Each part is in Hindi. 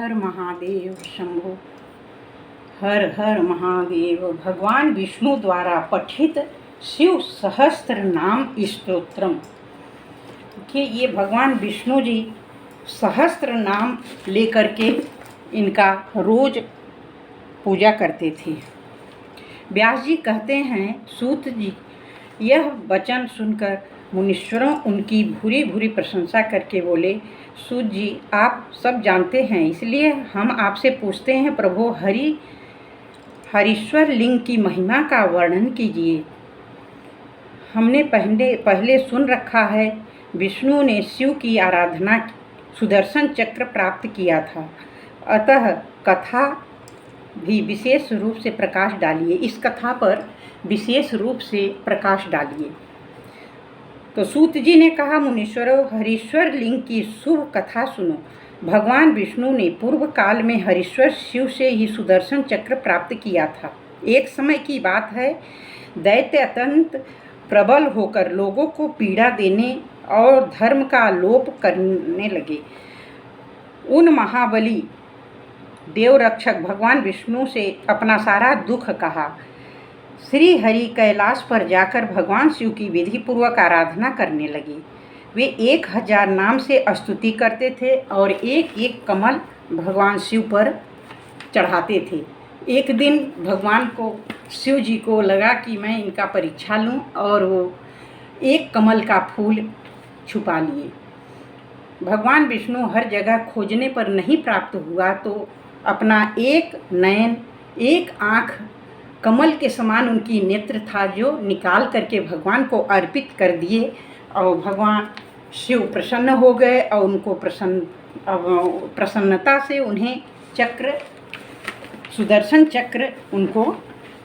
हर महादेव शंभो। हर हर महादेव। भगवान विष्णु द्वारा पठित शिव सहस्त्र नाम स्तोत्रम। देखिए, ये भगवान विष्णु जी सहस्त्र नाम लेकर के इनका रोज पूजा करते थे। व्यास जी कहते हैं, सूत जी, यह वचन सुनकर मुनीश्वरों उनकी भूरी भूरी प्रशंसा करके बोले, सूत जी, आप सब जानते हैं, इसलिए हम आपसे पूछते हैं, प्रभु हरीश्वर लिंग की महिमा का वर्णन कीजिए। हमने पहले सुन रखा है, विष्णु ने शिव की आराधना सुदर्शन चक्र प्राप्त किया था, अतः कथा भी विशेष रूप से प्रकाश डालिए। इस कथा पर विशेष रूप से प्रकाश डालिए। तो सूत जी ने कहा, मुनीश्वरों, हरीश्वर लिंग की शुभ कथा सुनो। भगवान विष्णु ने पूर्व काल में हरीश्वर शिव से ही सुदर्शन चक्र प्राप्त किया था। एक समय की बात है, दैत्य अत्यंत प्रबल होकर लोगों को पीड़ा देने और धर्म का लोप करने लगे। उन महाबली देवरक्षक भगवान विष्णु से अपना सारा दुख कहा। श्री हरि कैलाश पर जाकर भगवान शिव की विधि पूर्वक आराधना करने लगे। वे 1000 नाम से स्तुति करते थे और एक एक कमल भगवान शिव पर चढ़ाते थे। एक दिन भगवान को, शिव जी को लगा कि मैं इनका परीक्षा लूं, और वो एक कमल का फूल छुपा लिए। भगवान विष्णु हर जगह खोजने पर नहीं प्राप्त हुआ, तो अपना एक नयन, एक आँख कमल के समान उनकी नेत्र था, जो निकाल करके भगवान को अर्पित कर दिए, और भगवान शिव प्रसन्न हो गए और उनको प्रसन्नता से उन्हें चक्र, सुदर्शन चक्र उनको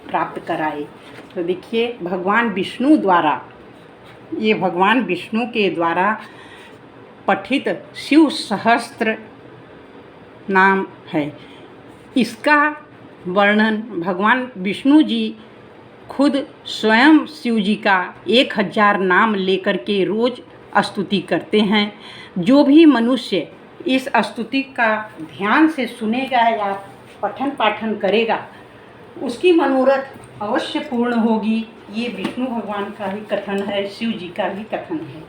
प्राप्त कराए। तो देखिए, भगवान विष्णु द्वारा, ये भगवान विष्णु के द्वारा पठित शिव सहस्त्र नाम है। इसका वर्णन भगवान विष्णु जी खुद स्वयं शिव जी का 1000 नाम लेकर के रोज स्तुति करते हैं। जो भी मनुष्य इस स्तुति का ध्यान से सुनेगा या पठन पाठन करेगा, उसकी मनोरथ अवश्य पूर्ण होगी। ये विष्णु भगवान का ही कथन है, शिव जी का भी कथन है।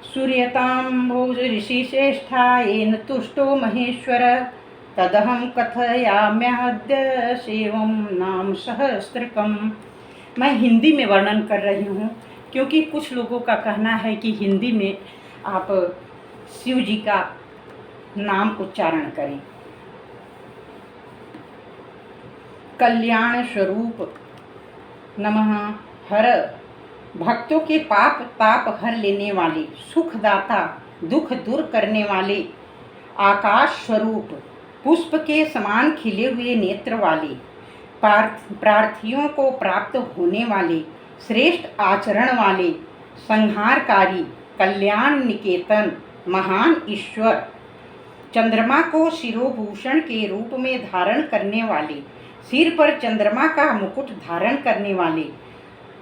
सूर्यतां भोज ऋषि श्रेष्ठा येन तुष्टो महेश्वर, तदहं कथयाम्यद्य शिवं नाम सहस्त्रकम्। मैं हिंदी में वर्णन कर रही हूँ, क्योंकि कुछ लोगों का कहना है कि हिंदी में आप शिव जी का नाम उच्चारण करें। कल्याण स्वरूप नमः। हर, भक्तों के पाप ताप हर लेने वाले, सुखदाता, दुख दूर करने वाले, आकाश स्वरूप, पुष्प के समान खिले हुए नेत्र वाले, प्रार्थियों को प्राप्त होने वाले, श्रेष्ठ आचरण वाले, संहारकारी, कल्याण निकेतन, महान ईश्वर, चंद्रमा को शिरोभूषण के रूप में धारण करने वाले, सिर पर चंद्रमा का मुकुट धारण करने वाले,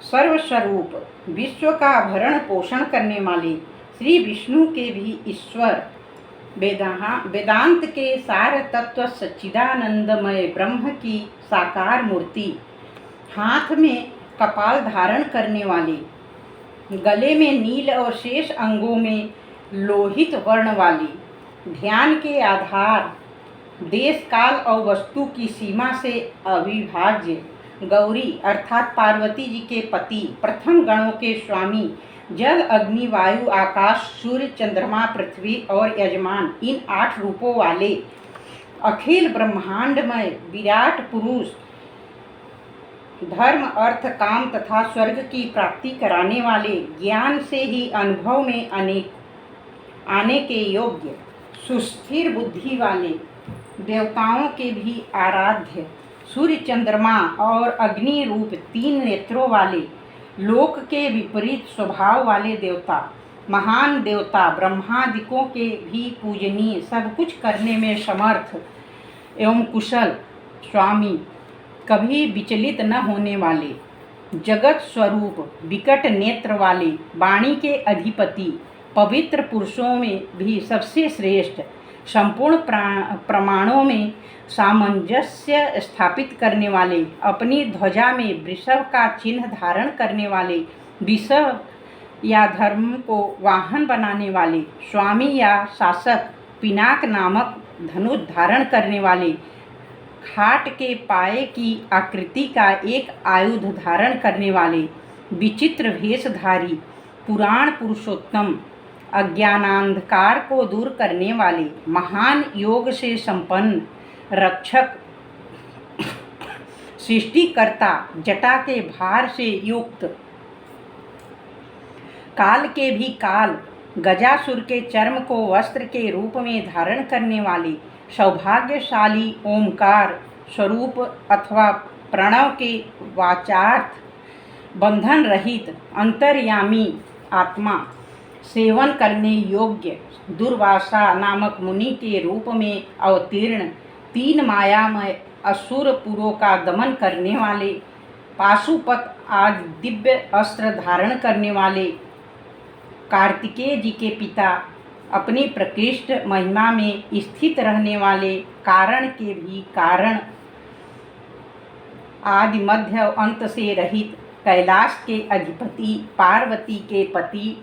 सर्वस्वरूप, विश्व का भरण पोषण करने वाले, श्री विष्णु के भी ईश्वर, वेदांत के सार तत्व सच्चिदानंदमय ब्रह्म की साकार मूर्ति, हाथ में कपाल धारण करने वाले, गले में नील और शेष अंगों में लोहित वर्ण वाली, ध्यान के आधार, देश काल और वस्तु की सीमा से अविभाज्य, गौरी अर्थात पार्वती जी के पति, प्रथम गणों के स्वामी, जल अग्नि वायु आकाश सूर्य चंद्रमा पृथ्वी और यजमान, इन 8 रूपों वाले, अखिल ब्रह्मांडमय विराट पुरुष, धर्म अर्थ काम तथा स्वर्ग की प्राप्ति कराने वाले, ज्ञान से ही अनुभव में आने के योग्य, सुस्थिर बुद्धि वाले, देवताओं के भी आराध्य, सूर्य चंद्रमा और अग्नि रूप 3 नेत्रों वाले, लोक के विपरीत स्वभाव वाले देवता, महान देवता, ब्रह्मादिकों के भी पूजनीय, सब कुछ करने में समर्थ एवं कुशल स्वामी, कभी विचलित न होने वाले, जगत स्वरूप, विकट नेत्र वाले, वाणी के अधिपति, पवित्र पुरुषों में भी सबसे श्रेष्ठ, संपूर्ण प्रमाणों में सामंजस्य स्थापित करने वाले, अपनी ध्वजा में वृषभ का चिन्ह धारण करने वाले, विषव या धर्म को वाहन बनाने वाले, स्वामी या शासक, पिनाक नामक धनुष धारण करने वाले, खाट के पाए की आकृति का एक आयुध धारण करने वाले, विचित्र भेषधारी, पुराण पुरुषोत्तम, अज्ञानांधकार को दूर करने वाले, महान योग से संपन्न, रक्षक, सृष्टिकर्ता, जटा के भार से युक्त, काल के भी काल, गजासुर के चर्म को वस्त्र के रूप में धारण करने वाले, सौभाग्यशाली, ओंकार स्वरूप अथवा प्रणव के वाचार्थ, बंधन रहित, अंतर्यामी आत्मा, सेवन करने योग्य, दुर्वासा नामक मुनि के रूप में अवतीर्ण, तीन मायामय असुरपुरों का दमन करने वाले, पाशुपत आदि दिव्य अस्त्र धारण करने वाले, कार्तिकेय जी के पिता, अपनी प्रकृष्ट महिमा में स्थित रहने वाले, कारण के भी कारण, आदि मध्य अंत से रहित, कैलाश के अधिपति, पार्वती के पति,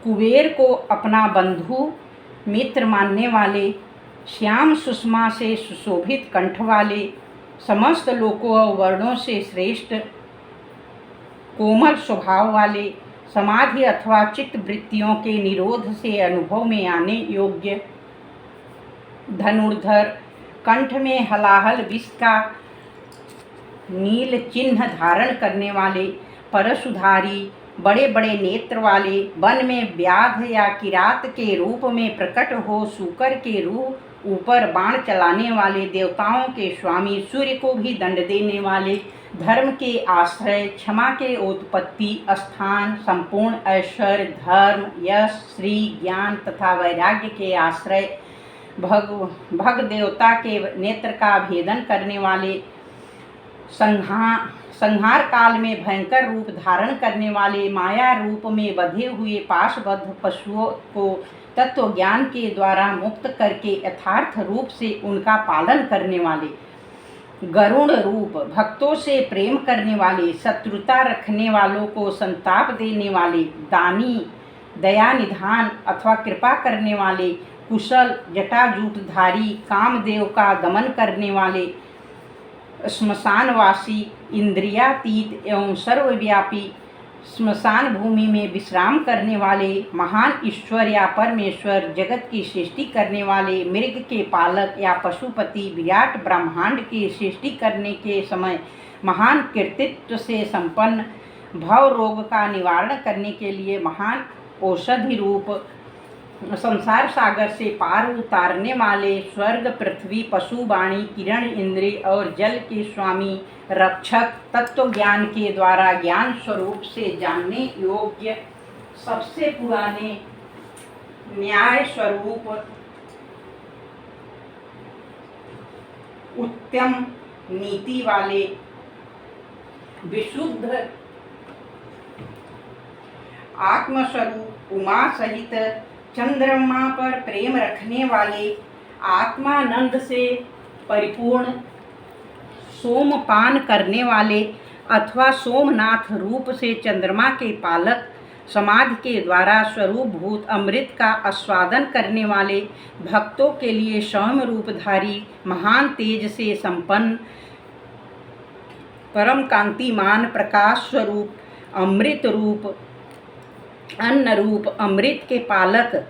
कुबेर को अपना बंधु मित्र मानने वाले, श्याम सुषमा से सुशोभित कंठ वाले, समस्त लोकों और वर्णों से श्रेष्ठ, कोमल स्वभाव वाले, समाधि अथवा चित्त वृत्तियों के निरोध से अनुभव में आने योग्य, धनुर्धर, कंठ में हलाहल विष का नील चिन्ह धारण करने वाले, परशुधारी, बड़े बड़े नेत्र वाले, वन में व्याध या किरात के रूप में प्रकट हो शूकर के रूप ऊपर बाण चलाने वाले, देवताओं के स्वामी, सूर्य को भी दंड देने वाले, धर्म के आश्रय, क्षमा के उत्पत्ति स्थान, संपूर्ण ऐश्वर्य, धर्म, यश, श्री, ज्ञान तथा वैराग्य के आश्रय, भग देवता के नेत्र का भेदन करने वाले, संहार काल में भयंकर रूप धारण करने वाले, माया रूप में बंधे हुए पाशबद्ध पशुओं को तत्व ज्ञान के द्वारा मुक्त करके यथार्थ रूप से उनका पालन करने वाले, गरुण रूप, भक्तों से प्रेम करने वाले, शत्रुता रखने वालों को संताप देने वाले, दानी, दया निधान अथवा कृपा करने वाले, कुशल, जटाजूटधारी, कामदेव का दमन करने वाले, श्मशानवासी, इंद्रियातीत एवं सर्वव्यापी, श्मशान भूमि में विश्राम करने वाले, महान ईश्वर या परमेश्वर, जगत की सृष्टि करने वाले, मृग के पालक या पशुपति, विराट ब्रह्मांड की सृष्टि करने के समय महान कृतित्व से संपन्न, भव रोग का निवारण करने के लिए महान औषधि रूप, संसार सागर से पार उतारने वाले, स्वर्ग, पृथ्वी, पशु, वाणी, किरण, इंद्रिय और जल के स्वामी, रक्षक, तत्व ज्ञान के द्वारा ज्ञान स्वरूप से जानने योग्य, सबसे पुराने, न्याय स्वरूप, उत्तम नीति वाले, विशुद्ध आत्मस्वरूप, उमा सहित चंद्रमा पर प्रेम रखने वाले, आत्मानंद से परिपूर्ण, सोमपान करने वाले अथवा सोमनाथ रूप से चंद्रमा के पालक, समाधि के द्वारा स्वरूपभूत अमृत का आस्वादन करने वाले, भक्तों के लिए सौम्य रूपधारी, महान तेज से संपन्न, परम कांतिमान, प्रकाश स्वरूप, अमृत रूप, अन्न रूप, अमृत के पालक,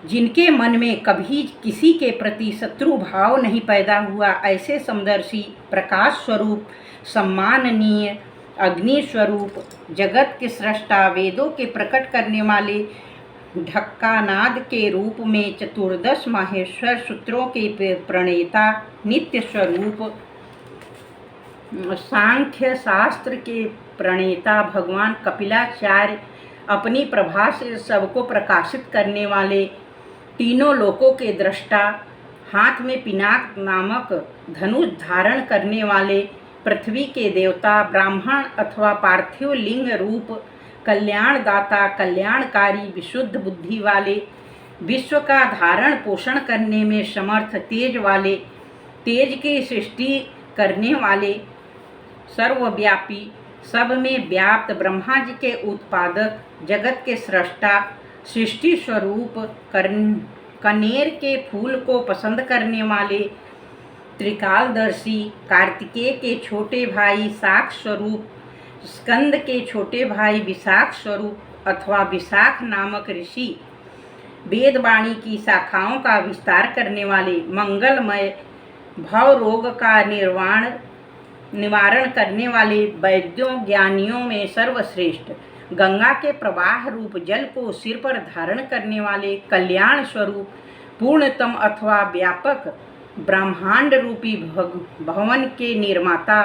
जिनके मन में कभी किसी के प्रति शत्रु भाव नहीं पैदा हुआ, ऐसे समदर्शी, प्रकाश स्वरूप, सम्माननीय, अग्नि स्वरूप, जगत के सृष्टा, वेदों के प्रकट करने वाले, ढक्कानाद के रूप में चतुर्दश माहेश्वर सूत्रों के प्रणेता, नित्य स्वरूप, सांख्य शास्त्र के प्रणेता भगवान कपिलाचार्य, अपनी प्रभा से सबको प्रकाशित करने वाले, तीनों लोकों के दृष्टा, हाथ में पिनाक नामक धनुष धारण करने वाले, पृथ्वी के देवता, ब्राह्मण अथवा पार्थिव लिंग रूप, कल्याणदाता, कल्याणकारी, विशुद्ध बुद्धि वाले, विश्व का धारण पोषण करने में समर्थ, तेज वाले, तेज की सृष्टि करने वाले, सर्वव्यापी, सब में व्याप्त, ब्रह्मा जी के उत्पादक, जगत के सृष्टा, सृष्टि स्वरूप, कनेर के फूल को पसंद करने वाले, त्रिकालदर्शी, कार्तिकेय के छोटे भाई शाक स्वरूप, स्कंद के छोटे भाई विशाख स्वरूप अथवा विशाख नामक ऋषि, वेदवाणी की शाखाओं का विस्तार करने वाले, मंगलमय, भव रोग का निवारण करने वाले, वैद्यों ज्ञानियों में सर्वश्रेष्ठ, गंगा के प्रवाह रूप जल को सिर पर धारण करने वाले, कल्याण स्वरूप, पूर्णतम अथवा व्यापक, ब्रह्मांड रूपी भवन के निर्माता,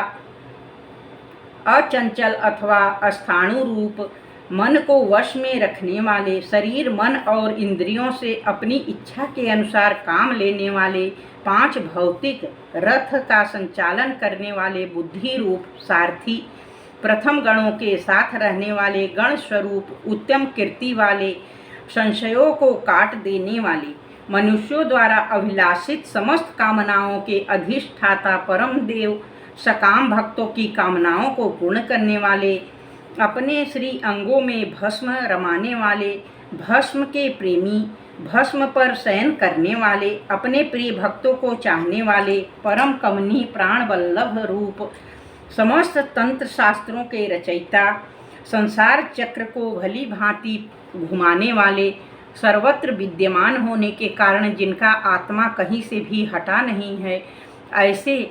अचंचल अथवा अस्थाणु रूप, मन को वश में रखने वाले, शरीर मन और इंद्रियों से अपनी इच्छा के अनुसार काम लेने वाले, 5 भौतिक रथ का संचालन करने वाले, बुद्धि रूप सारथी, प्रथम गणों के साथ रहने वाले, गण स्वरूप, उत्तम कीर्ति वाले, संशयों को काट देने वाले, मनुष्यों द्वारा अभिलाषित समस्त कामनाओं के अधिष्ठाता, परम देव, सकाम भक्तों की कामनाओं को पूर्ण करने वाले, अपने श्री अंगों में भस्म रमाने वाले, भस्म के प्रेमी, भस्म पर शयन करने वाले, अपने प्रिय भक्तों को चाहने वाले, परम कमनीय प्राण वल्लभ रूप, समस्त तंत्र शास्त्रों के रचयिता, संसार चक्र को भली भांति घुमाने वाले, सर्वत्र विद्यमान होने के कारण जिनका आत्मा कहीं से भी हटा नहीं है, ऐसे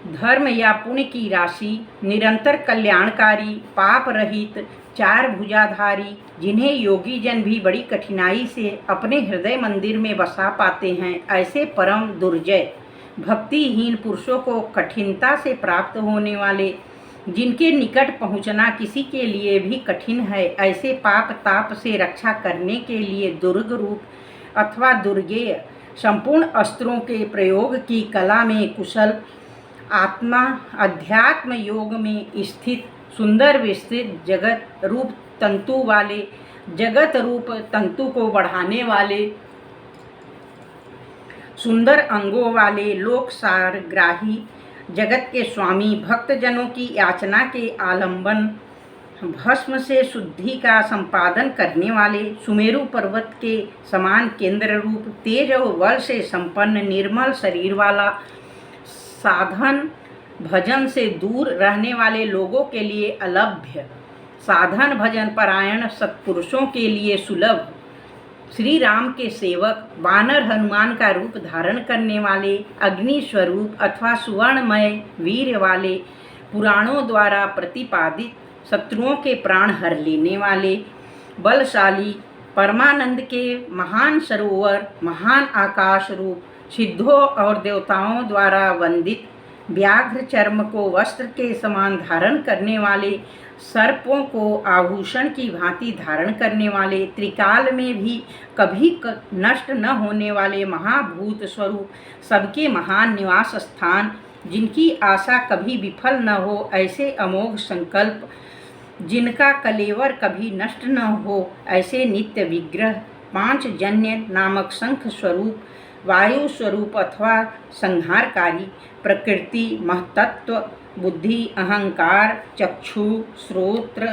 धर्म या पुण्य की राशि, निरंतर कल्याणकारी, पाप रहित, 4 भुजाधारी, जिन्हें योगी जन भी बड़ी कठिनाई से अपने हृदय मंदिर में बसा पाते हैं, ऐसे परम दुर्जय भक्तिहीन पुरुषों को कठिनता से प्राप्त होने वाले, जिनके निकट पहुंचना किसी के लिए भी कठिन है, ऐसे पाप ताप से रक्षा करने के लिए दुर्ग रूप अथवा दुर्गेय, संपूर्ण अस्त्रों के प्रयोग की कला में कुशल, आत्मा अध्यात्म योग में स्थित, सुंदर विस्तृत जगत रूप तंतु वाले, जगत रूप तंतु को बढ़ाने वाले, सुंदर अंगों वाले, लोक सारग्राही, जगत के स्वामी, भक्तजनों की याचना के आलंबन, भस्म से शुद्धि का संपादन करने वाले, सुमेरु पर्वत के समान केंद्र रूप, तेज और बल से संपन्न, निर्मल शरीर वाला, साधन भजन से दूर रहने वाले लोगों के लिए अलभ्य, साधन भजन परायण सत्पुरुषों के लिए सुलभ, श्री राम के सेवक, वानर हनुमान का रूप धारण करने वाले, अग्नि स्वरूप अथवा सुवर्णमय वीर वाले, पुराणों द्वारा प्रतिपादित, शत्रुओं के प्राण हर लेने वाले, बलशाली, परमानंद के महान सरोवर, महान आकाश रूप, सिद्धों और देवताओं द्वारा वंदित, व्याघ्र चर्म को वस्त्र के समान धारण करने वाले, सर्पों को आभूषण की भांति धारण करने वाले, त्रिकाल में भी कभी नष्ट न होने वाले, महाभूत स्वरूप, सबके महान निवास स्थान, जिनकी आशा कभी विफल न हो, ऐसे अमोघ संकल्प, जिनका कलेवर कभी नष्ट न हो, ऐसे नित्य विग्रह, 5 जन्य नामक शंख स्वरूप, वायु स्वरूप अथवा संहारकारी, प्रकृति, महतत्व, बुद्धि, अहंकार, चक्षु, श्रोत्र,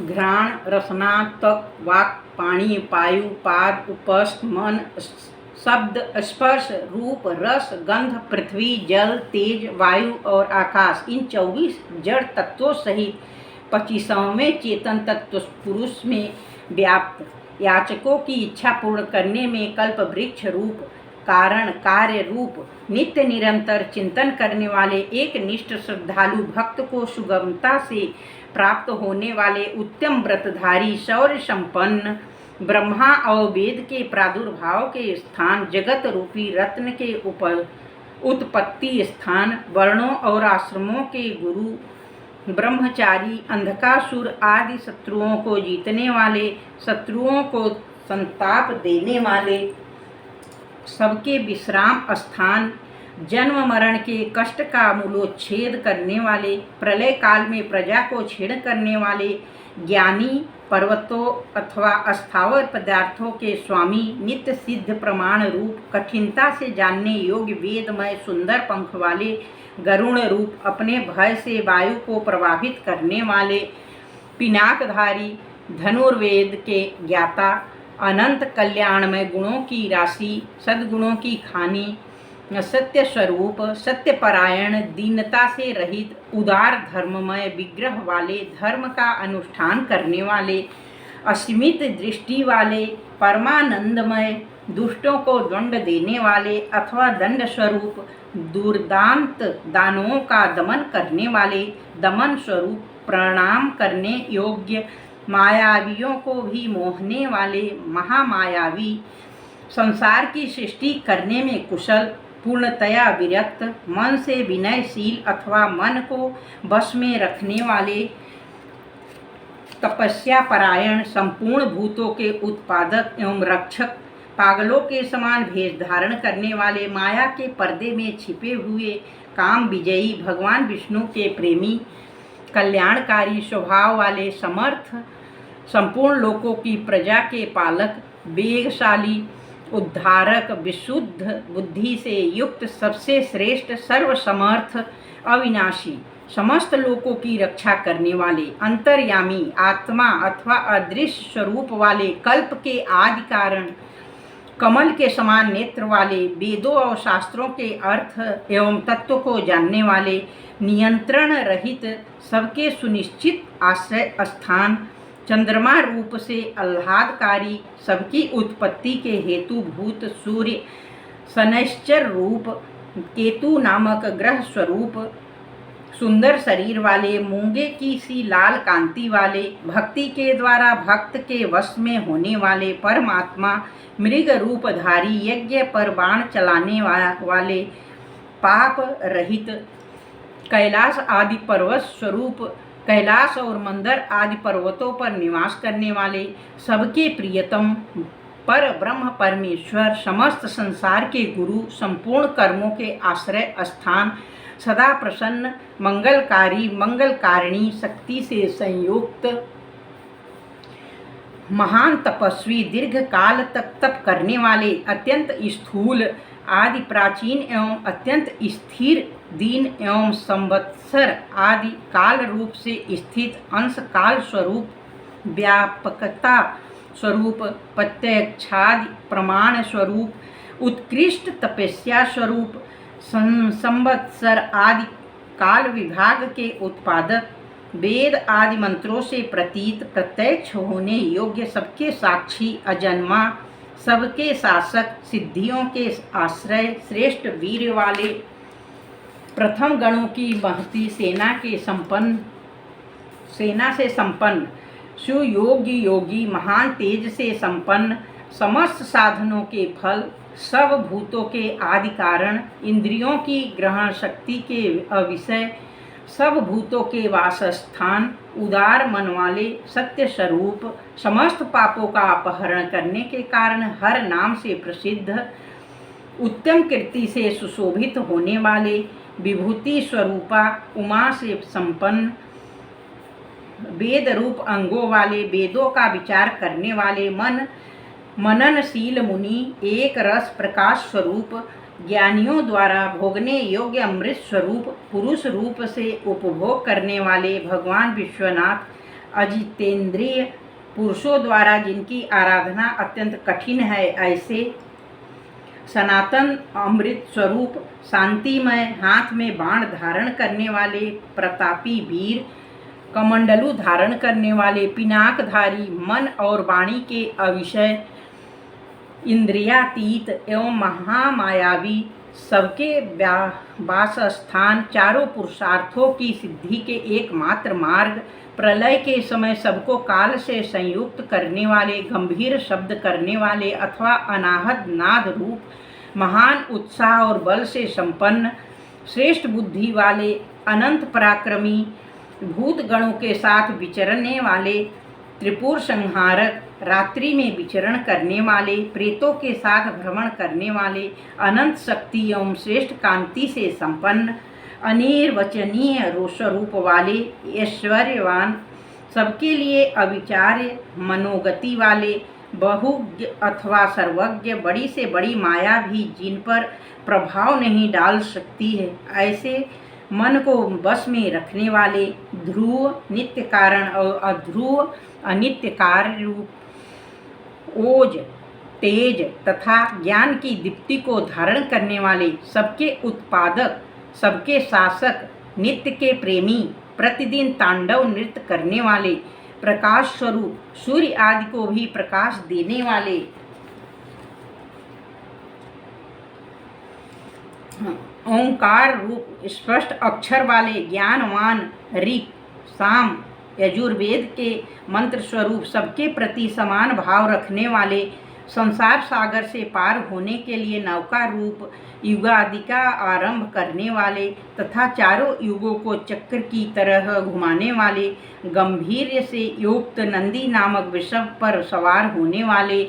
घ्राण, रसना, त्वक, वाक्, पाणी, पायु, पाद, उपस्थ, मन, शब्द, स्पर्श, रूप, रस, गंध, पृथ्वी, जल, तेज, वायु और आकाश, इन 24 जड़ तत्वों सहित 25वें चेतन तत्व पुरुष में व्याप्त, याचकों की इच्छा पूर्ण करने में कल्प वृक्ष रूप, कारण कार्य रूप, नित्य निरंतर चिंतन करने वाले, एक निष्ठ श्रद्धालु भक्त को सुगमता से प्राप्त होने वाले, उत्तम व्रतधारी, शौर्य संपन्न, ब्रह्मा और वेद के प्रादुर्भाव के स्थान, जगत रूपी रत्न के उत्पत्ति स्थान, वर्णों और आश्रमों के गुरु, ब्रह्मचारी, अंधकासुर आदि शत्रुओं को जीतने वाले, शत्रुओं को संताप देने वाले, सबके विश्राम स्थान, जन्म मरण के कष्ट का मूलोच्छेद करने वाले, प्रलय काल में प्रजा को छीण करने वाले, ज्ञानी, पर्वतों अथवा अस्थावर पदार्थों के स्वामी, नित्य सिद्ध प्रमाण रूप, कठिनता से जानने योग्य वेदमय सुंदर पंख वाले, गरुण रूप, अपने भय से वायु को प्रभावित करने वाले, पिनाकधारी, धनुर्वेद के ज्ञाता, अनंत कल्याणमय गुणों की राशि, सद्गुणों की खानी, सत्य स्वरूप, सत्यपरायण, दीनता से रहित, उदार धर्ममय विग्रह वाले, धर्म का अनुष्ठान करने वाले, असीमित दृष्टि वाले, परमानंदमय, दुष्टों को दंड देने वाले अथवा दंड स्वरूप, दुर्दांत दानवों का दमन करने वाले, दमन स्वरूप, प्रणाम करने योग्य, मायावियों को भी मोहने वाले, महामायावी, संसार की सृष्टि करने में कुशल, पूर्णतया विरक्त, मन से विनयशील अथवा मन को वश में रखने वाले, तपस्या परायण, संपूर्ण भूतों के उत्पादक एवं रक्षक, पागलों के समान भेष धारण करने वाले, माया के पर्दे में छिपे हुए, काम विजयी, भगवान विष्णु के प्रेमी, कल्याणकारी स्वभाव वाले, समर्थ, संपूर्ण लोकों की प्रजा के पालक, वेगशाली, उद्धारक, विशुद्ध बुद्धि से युक्त, सबसे श्रेष्ठ, सर्वसमर्थ, अविनाशी, समस्त लोकों की रक्षा करने वाले, अंतर्यामी, आत्मा अथवा अदृश्य स्वरूप वाले, कल्प के आदि कारण, कमल के समान नेत्र वाले, वेदों और शास्त्रों के अर्थ एवं तत्व को जानने वाले, नियंत्रण रहित, सबके सुनिश्चित आश्रय स्थान, चंद्रमा रूप से आह्लादकारी, सबकी उत्पत्ति के हेतुभूत सूर्य, शनैश्चर रूप, केतु नामक ग्रह स्वरूप, सुंदर शरीर वाले, मूंगे की सी लाल कांति वाले, भक्ति के द्वारा भक्त के वश में होने वाले, परमात्मा, मृग रूपधारी, यज्ञ पर बाण चलाने वाले, पाप रहित, कैलाश आदि पर्वत स्वरूप, कैलाश और मंदर आदि पर्वतों पर निवास करने वाले, सबके प्रियतम, पर ब्रह्म परमेश्वर, समस्त संसार के गुरु, संपूर्ण कर्मों के आश्रय स्थान, सदा प्रसन्न, मंगलकारी, मंगलकारिणी शक्ति से संयुक्त, महान तपस्वी, दीर्घ काल तक तप करने वाले, अत्यंत स्थूल, आदि प्राचीन एवं अत्यंत स्थिर, दीन एवं संवत्सर आदि काल रूप से स्थित, अंश काल स्वरूप, व्यापकता स्वरूप, प्रत्यक्षादि प्रमाण स्वरूप, उत्कृष्ट तपस्या स्वरूप, संवत्सर आदि काल विभाग के उत्पादक, वेद आदि मंत्रों से प्रतीत, प्रत्यक्ष होने योग्य, सबके साक्षी, अजन्मा, सबके शासक, सिद्धियों के आश्रय, श्रेष्ठ वीर वाले, प्रथम गणों की महती सेना से संपन्न, सुयोगी योगी, महान तेज से संपन्न, समस्त साधनों के फल, सब भूतों के आदि कारण, इंद्रियों की ग्रहण शक्ति के अविषय, सब भूतों के वासस्थान, उदार मन वाले, सत्य स्वरूप, समस्त पापों का अपहरण करने के कारण हर नाम से प्रसिद्ध, उत्तम कीर्ति से सुशोभित होने वाले, विभूति स्वरूपा, उमा से संपन्न, वेद रूप अंगों वाले, वेदों का विचार करने वाले, मननशील मुनि, एक रस प्रकाश स्वरूप, ज्ञानियों द्वारा भोगने योग्य अमृत स्वरूप, पुरुष रूप से उपभोग करने वाले, भगवान विश्वनाथ, अजितेंद्रिय, पुरुषों द्वारा जिनकी आराधना अत्यंत कठिन है, ऐसे सनातन अमृत स्वरूप, शांतिमय, हाथ में बाण धारण करने वाले, प्रतापी वीर, कमंडलू धारण करने वाले, पिनाकधारी, मन और वाणी के अविषय, इंद्रियातीत एवं महामायावी, सबके वासस्थान, चारों पुरुषार्थों की सिद्धि के एकमात्र मार्ग, प्रलय के समय सबको काल से संयुक्त करने वाले, गंभीर शब्द करने वाले अथवा अनाहत नाद रूप, महान उत्साह और बल से संपन्न, श्रेष्ठ बुद्धि वाले, अनंत पराक्रमी, भूत गणों के साथ विचरने वाले, त्रिपुर संहारक, रात्रि में विचरण करने वाले, प्रेतों के साथ भ्रमण करने वाले, अनंत शक्ति एवं श्रेष्ठ कांति से संपन्न, अनिर्वचनीय स्वरूप वाले, ऐश्वर्यवान, सबके लिए अविचार्य मनोगति वाले, बहुज्ञ अथवा सर्वज्ञ, बड़ी से बड़ी माया भी जिन पर प्रभाव नहीं डाल सकती है, ऐसे मन को वश में रखने वाले, ध्रुव नित्य कारण और अध्रुव अनित्य कार्य रूप, ओज, तेज तथा ज्ञान की दीप्ति को धारण करने वाले, सबके उत्पादक, सबके शासक, नित्य के प्रेमी, प्रतिदिन तांडव नृत्य करने वाले, प्रकाश स्वरूप, सूर्य आदि को भी प्रकाश देने वाले, ओंकार रूप स्पष्ट अक्षर वाले, ज्ञानवान, ऋक, साम, यजुर्वेद के मंत्र स्वरूप, सबके प्रति समान भाव रखने वाले, संसार सागर से पार होने के लिए नौका रूप, युगादि का आरंभ करने वाले तथा चारों युगों को चक्र की तरह घुमाने वाले, गंभीर्य से युक्त नंदी नामक वृषभ पर सवार होने वाले,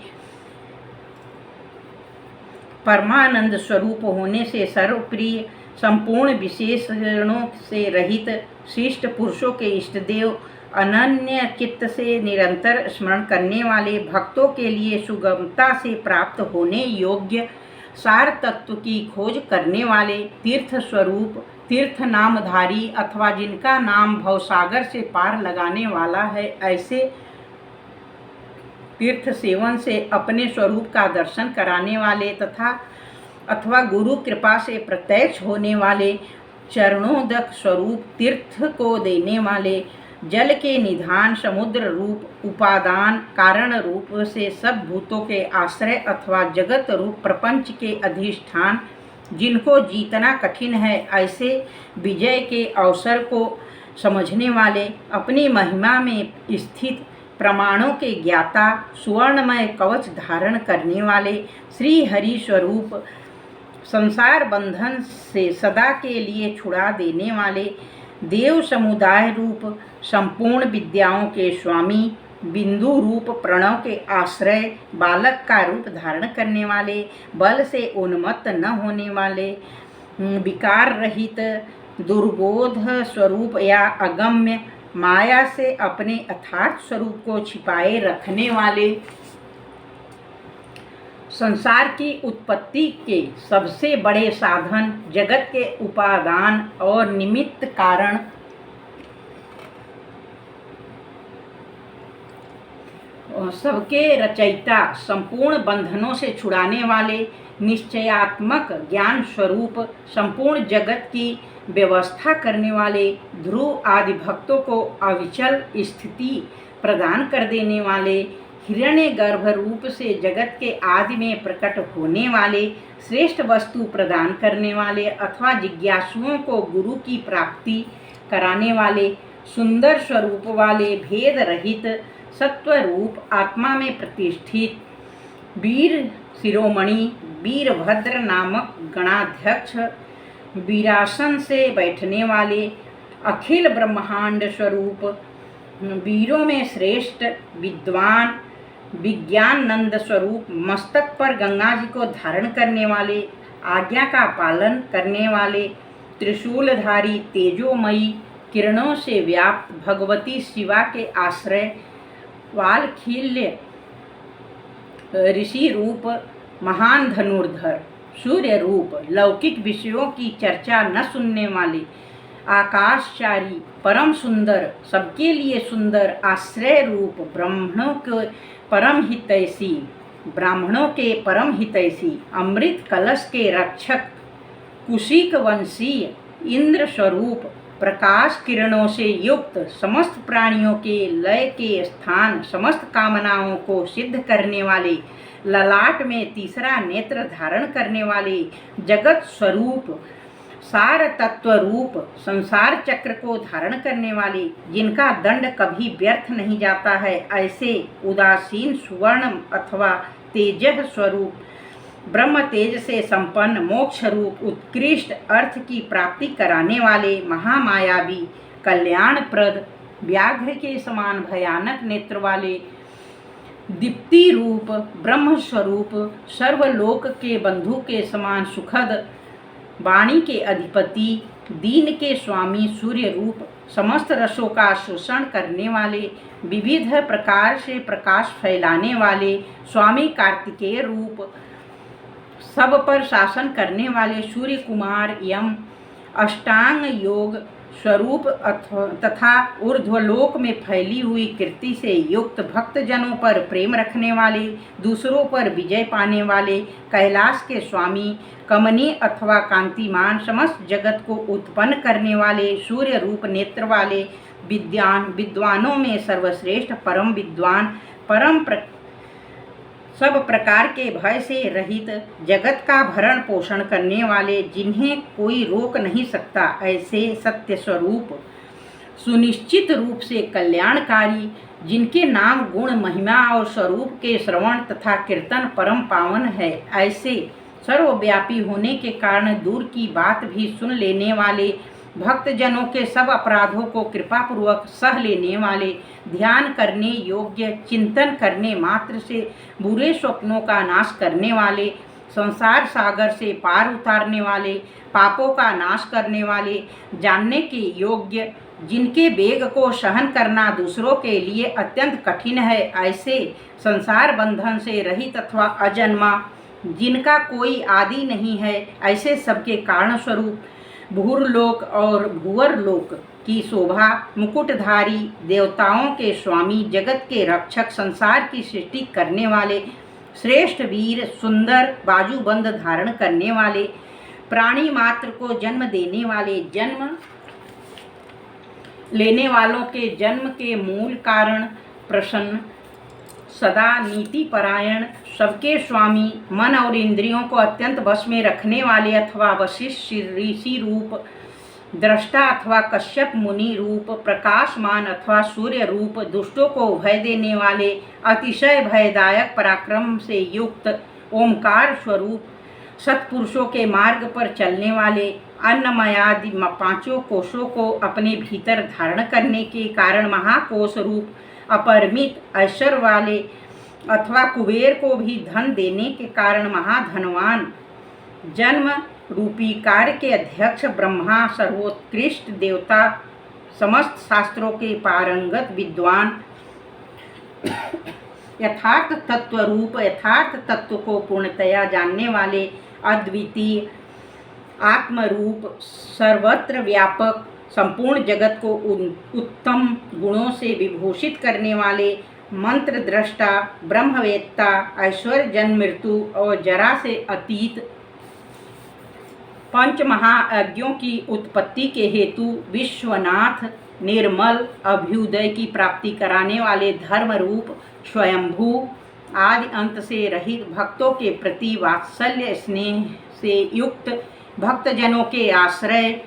परमानंद स्वरूप होने से सर्वप्रिय, संपूर्ण विशेषणों से रहित, श्रेष्ठ पुरुषों के इष्टदेव, अनन्य चित्त से निरंतर स्मरण करने वाले, भक्तों के लिए सुगमता से प्राप्त होने योग्य, सार तत्व की खोज करने वाले, तीर्थ स्वरूप, तीर्थ नामधारी अथवा जिनका नाम भवसागर से पार लगाने वाला है, ऐसे तीर्थ सेवन से अपने स्वरूप का दर्शन कराने वाले तथा अथवा गुरु कृपा से प्रत्यक्ष होने वाले, चरणोदक स्वरूप तीर्थ को देने वाले, जल के निधान, समुद्र रूप, उपादान कारण रूप से सब भूतों के आश्रय अथवा जगत रूप प्रपंच के अधिष्ठान, जिनको जीतना कठिन है, ऐसे विजय के अवसर को समझने वाले, अपनी महिमा में स्थित प्रमाणों के ज्ञाता, सुवर्णमय कवच धारण करने वाले, श्री हरि स्वरूप, संसार बंधन से सदा के लिए छुड़ा देने वाले, देव समुदाय रूप, संपूर्ण विद्याओं के स्वामी, बिंदु रूप प्रणव के आश्रय, बालक का रूप धारण करने वाले, बल से उन्मत्त न होने वाले, विकार रहित, दुर्बोध स्वरूप या अगम्य, माया से अपने अथार्थ स्वरूप को छिपाए रखने वाले, संसार की उत्पत्ति के सबसे बड़े साधन, जगत के उपादान और निमित्त कारण, सबके रचयिता, संपूर्ण बंधनों से छुड़ाने वाले, निश्चयात्मक ज्ञान स्वरूप, संपूर्ण जगत की व्यवस्था करने वाले, ध्रुव आदि भक्तों को अविचल स्थिति प्रदान कर देने वाले, हिरण्यगर्भ रूप से जगत के आदि में प्रकट होने वाले, श्रेष्ठ वस्तु प्रदान करने वाले अथवा जिज्ञासुओं को गुरु की प्राप्ति कराने वाले, सुंदर स्वरूप वाले, भेद रहित, सत्व रूप, आत्मा में प्रतिष्ठित, वीर शिरोमणि, वीरभद्र नामक गणाध्यक्ष, वीरासन से बैठने वाले, अखिल ब्रह्मांड स्वरूप, वीरों में श्रेष्ठ, विद्वान, विज्ञाननंद स्वरूप, मस्तक पर गंगा जी को धारण करने वाले, आज्ञा का पालन करने वाले, त्रिशूलधारी, तेजोमयी, किरणों से व्याप्त, भगवती शिवा के आश्रय, वालखिल्य ऋषि रूप, महान धनुर्धर, सूर्य रूप, लौकिक विषयों की चर्चा न सुनने वाले, आकाशचारी, परम सुंदर, सबके लिए सुंदर, आश्रय रूप, ब्राह्मणों के परम हितैषी, अमृत कलश के रक्षक, कुशिक वंशीय, इंद्र स्वरूप, प्रकाश किरणों से युक्त, समस्त प्राणियों के लय के स्थान, समस्त कामनाओं को सिद्ध करने वाले, ललाट में तीसरा नेत्र धारण करने वाले, जगत स्वरूप, सार तत्व रूप, संसार चक्र को धारण करने वाले, जिनका दंड कभी व्यर्थ नहीं जाता है, ऐसे उदासीन सुवर्ण अथवा तेजः स्वरूप, ब्रह्म तेज से संपन्न, मोक्ष रूप, उत्कृष्ट अर्थ की प्राप्ति कराने वाले, महामायावी, कल्याणप्रद, व्याघ्र के समान भयानक नेत्र वाले, दीप्ति रूप ब्रह्म स्वरूप, सर्वलोक के बंधु के समान सुखद, वाणी के अधिपति, दीन के स्वामी सूर्य रूप, समस्त रसों का शोषण करने वाले, विविध प्रकार से प्रकाश फैलाने वाले स्वामी कार्तिकेय रूप, सब पर शासन करने वाले सूर्य कुमार यम, अष्टांग योग स्वरूप तथा ऊर्ध्वलोक में फैली हुई कीर्ति से युक्त, भक्तजनों पर प्रेम रखने वाले, दूसरों पर विजय पाने वाले, कैलाश के स्वामी, कमनीय अथवा कांतिमान, समस्त जगत को उत्पन्न करने वाले, सूर्य रूप नेत्र वाले, विद्वानों में सर्वश्रेष्ठ, परम विद्वान, सब प्रकार के भय से रहित, जगत का भरण पोषण करने वाले, जिन्हें कोई रोक नहीं सकता, ऐसे सत्य स्वरूप, सुनिश्चित रूप से कल्याणकारी, जिनके नाम, गुण, महिमा और स्वरूप के श्रवण तथा कीर्तन परम पावन है, ऐसे सर्वव्यापी होने के कारण दूर की बात भी सुन लेने वाले, भक्तजनों के सब अपराधों को कृपापूर्वक सह लेने वाले, ध्यान करने योग्य, चिंतन करने मात्र से बुरे स्वप्नों का नाश करने वाले, संसार सागर से पार उतारने वाले, पापों का नाश करने वाले, जानने के योग्य, जिनके वेग को सहन करना दूसरों के लिए अत्यंत कठिन है, ऐसे संसार बंधन से रहित अथवा अजन्मा, जिनका कोई आदि नहीं है, ऐसे सबके कारण स्वरूप, भूरलोक और भूवरलोक की शोभा, मुकुटधारी, देवताओं के स्वामी, जगत के रक्षक, संसार की सृष्टि करने वाले, श्रेष्ठ वीर, सुंदर, बाजूबंद धारण करने वाले, प्राणी मात्र को जन्म देने वाले, जन्म लेने वालों के जन्म के मूल कारण, प्रसन्न, सदा नीति परायण, सबके स्वामी, मन और इंद्रियों को अत्यंत वश में रखने वाले अथवा वशिष्ठ ऋषि रूप, दृष्टा अथवा कश्यप मुनि रूप, प्रकाशमान अथवा सूर्य रूप, दुष्टों को भय देने वाले, अतिशय भयदायक पराक्रम से युक्त, ओमकार स्वरूप, सत्पुरुषों के मार्ग पर चलने वाले, अन्नमयादि पांचों कोशों को अपने भीतर धारण करने के कारण महाकोश रूप, अपरिमित ऐश्वर्य वाले अथवा कुबेर को भी धन देने के कारण महाधनवान, जन्म रूपी कार्य के अध्यक्ष ब्रह्मा, सर्वोत्कृष्ट देवता, समस्त शास्त्रों के पारंगत विद्वान, यथार्थ तत्व रूप, यथार्थ तत्व को पूर्णतया जानने वाले, अद्वितीय आत्मरूप, सर्वत्र व्यापक, संपूर्ण जगत को उत्तम गुणों से विभूषित करने वाले, मंत्र दृष्टा, ब्रह्मवेत्ता, ऐश्वर्य, जन्म, मृत्यु और जरा से अतीत, पंच महायज्ञों की उत्पत्ति के हेतु विश्वनाथ, निर्मल, अभ्युदय की प्राप्ति कराने वाले, धर्म रूप, स्वयंभू, आदि अंत से रहित, भक्तों के प्रति वात्सल्य स्नेह से युक्त, भक्तजनों के आश्रय,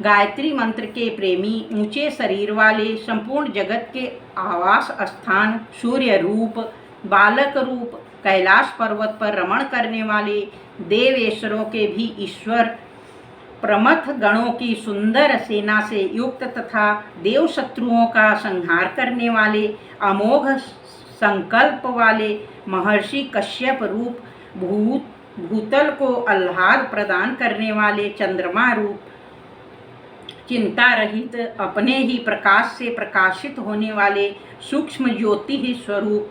गायत्री मंत्र के प्रेमी, ऊंचे शरीर वाले, संपूर्ण जगत के आवास स्थान, सूर्य रूप, बालक रूप, कैलाश पर्वत पर रमण करने वाले, देवेश्वरों के भी ईश्वर, प्रमथ गणों की सुंदर सेना से युक्त तथा देव शत्रुओं का संहार करने वाले, अमोघ संकल्प वाले, महर्षि कश्यप रूप, भूतल को आह्लाद प्रदान करने वाले, चंद्रमा रूप, चिंता रहित, अपने ही प्रकाश से प्रकाशित होने वाले, सूक्ष्म ज्योति ही स्वरूप,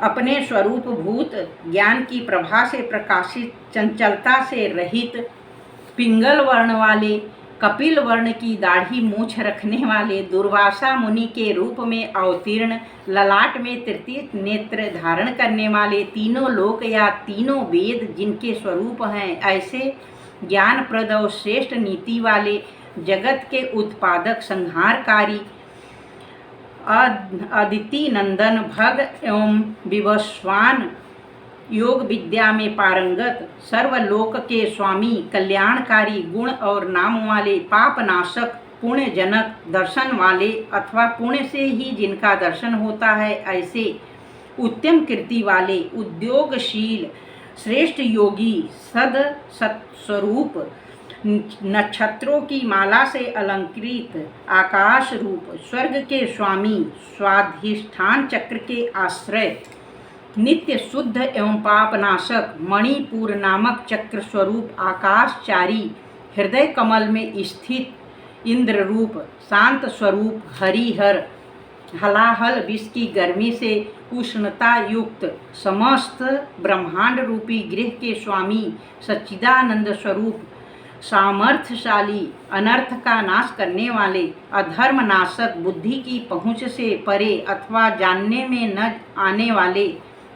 अपने स्वरूप भूत ज्ञान की प्रभा से प्रकाशित, चंचलता से रहित, पिंगल वर्ण वाले, कपिल वर्ण की दाढ़ी मूछ रखने वाले, दुर्वासा मुनि के रूप में अवतीर्ण, ललाट में तृतीय नेत्र धारण करने वाले, तीनों लोक या तीनों वेद जिनके स्वरूप हैं, ऐसे ज्ञानप्रद और श्रेष्ठ नीति वाले, जगत के उत्पादक, संहारकारी, अदिति नंदन, भग एवं विवस्वान, योग विद्या में पारंगत, सर्वलोक के स्वामी, कल्याणकारी, गुण और नाम वाले, पापनाशक, पुण्यजनक, दर्शन वाले अथवा पुण्य से ही जिनका दर्शन होता है, ऐसे उत्तम कीर्ति वाले, उद्योगशील, श्रेष्ठ योगी, सद सत्स्वरूप, नक्षत्रों की माला से अलंकृत आकाश रूप, स्वर्ग के स्वामी, स्वाधिष्ठान चक्र के आश्रय, नित्य शुद्ध एवं पापनाशक मणिपुर नामक चक्र स्वरूप आकाशचारी, हृदय कमल में स्थित इंद्र रूप, शांत स्वरूप हरिहर, हलाहल विष की गर्मी से उष्णता युक्त समस्त ब्रह्मांड रूपी गृह के स्वामी, सच्चिदानंद स्वरूप, सामर्थ्यशाली, अनर्थ का नाश करने वाले, अधर्म नाशक, बुद्धि की पहुँच से परे अथवा जानने में न आने वाले,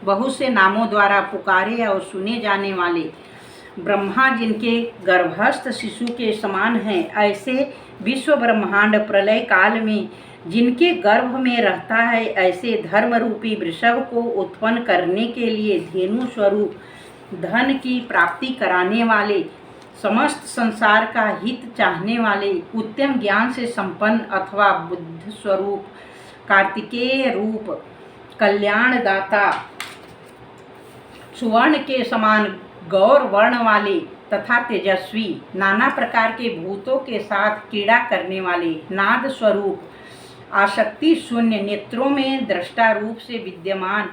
बहुत से नामों द्वारा पुकारे और सुने जाने वाले, ब्रह्मा जिनके गर्भस्थ शिशु के समान हैं, ऐसे विश्व ब्रह्मांड प्रलय काल में जिनके गर्भ में रहता है, ऐसे धर्म रूपी वृषभ को उत्पन्न करने के लिए धेनु स्वरूप, धन की प्राप्ति कराने वाले, समस्त संसार का हित चाहने वाले, उत्तम ज्ञान से संपन्न अथवा बुद्ध स्वरूप, कार्तिकेय रूप, कल्याणदाता, सुवर्ण के समान गौर वर्ण वाले तथा तेजस्वी, नाना प्रकार के भूतों के साथ क्रीड़ा करने वाले, नाद स्वरूप, आसक्ति शून्य, नेत्रों में दृष्टा रूप से विद्यमान,